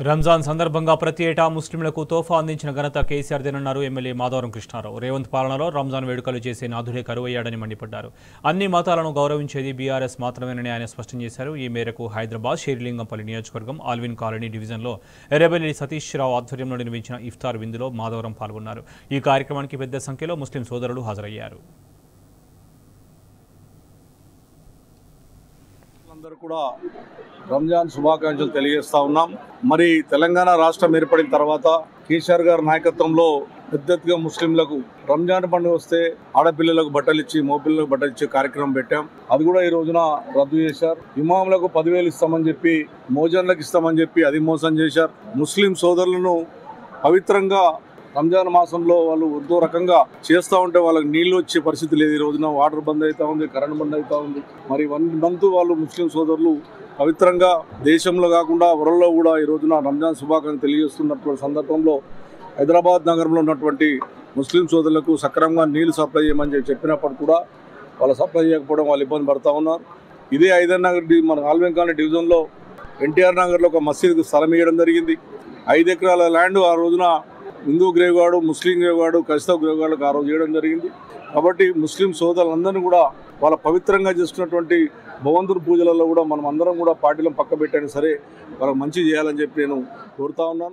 రంజాన్ సందర్భంగా ప్రతి ఏటా ముస్లింలకు తోఫా అందించిన ఘనత కేసీఆర్ దేనన్నారు ఎమ్మెల్యే మాధవరం కృష్ణారావు. రేవంత్ పాలనలో రంజాన్ వేడుకలు చేసే నాథుడే కరువయ్యాడని మండిపడ్డారు. అన్ని మతాలను గౌరవించేది బీఆర్ఎస్ మాత్రమేనని ఆయన స్పష్టం చేశారు. ఈ మేరకు హైదరాబాద్ షేర్లింగంపల్లి నియోజకవర్గం ఆల్విన్ కాలనీ డివిజన్లో ఎర్రబెల్లి సతీష్ రావు ఆధ్వర్యంలో నిర్వహించిన ఇఫ్తార్ విందులో మాధవరం పాల్గొన్నారు. ఈ కార్యక్రమానికి పెద్ద సంఖ్యలో ముస్లిం సోదరులు హాజరయ్యారు. అందరూ కూడా రంజాన్ శుభాకాంక్షలు తెలియజేస్తా ఉన్నాం. మరి తెలంగాణ రాష్ట్రం ఏర్పడిన తర్వాత కేసీఆర్ గారి నాయకత్వంలో పెద్దగా ముస్లింలకు రంజాన్ పండుగ వస్తే ఆడపిల్లలకు బట్టలు ఇచ్చి మగపిల్లలకు బట్టలు ఇచ్చే కార్యక్రమం పెట్టాం. అది కూడా ఈ రోజున రద్దు చేశారు. ఇమాములకు 10,000 ఇస్తామని చెప్పి మోజన్లకు ఇస్తామని చెప్పి అది మోసం చేశారు. ముస్లిం సోదరులను పవిత్రంగా రంజాన్ మాసంలో వాళ్ళు ఎంతో రకంగా చేస్తూ ఉంటే వాళ్ళకి నీళ్లు వచ్చే పరిస్థితి లేదు. ఈ రోజున వాటర్ బంద్ అవుతా ఉంది, కరెంట్ బంద్ అవుతా ఉంది. మరి 1 మంత్ వాళ్ళు ముస్లిం సోదరులు పవిత్రంగా దేశంలో కాకుండా వరల్డ్లో కూడా ఈ రోజున రంజాన్ శుభాకాంక్షలు తెలియజేస్తున్నటువంటి సందర్భంలో హైదరాబాద్ నగరంలో ఉన్నటువంటి ముస్లిం సోదరులకు సక్రమంగా నీళ్లు సప్లై చేయమని చెప్పినప్పుడు కూడా వాళ్ళు సప్లై చేయకపోవడం వాళ్ళు ఇబ్బంది పడుతూ ఉన్నారు. ఇదే ఐదర్ నగర్ మన ఆల్విన్ కాలనీ డివిజన్లో ఎన్టీఆర్ నగర్లో ఒక మసీదుకు స్థలం ఇవ్వడం జరిగింది. 5 ఎకరాల ల్యాండ్ ఆ రోజున హిందూ గ్రేవ్గార్డు, ముస్లిం గ్రేవ్గార్డు, క్రైస్తవ గ్రేవ్గార్డులకు ఆ రోజు చేయడం జరిగింది. కాబట్టి ముస్లిం సోదరులందరినీ కూడా వాళ్ళ పవిత్రంగా చేసుకున్నటువంటి భగవంతుని పూజలలో కూడా మనం అందరం కూడా పార్టీలను పక్క పెట్టైనా సరే వాళ్ళకి మంచి చేయాలని చెప్పి నేను కోరుతా ఉన్నాను.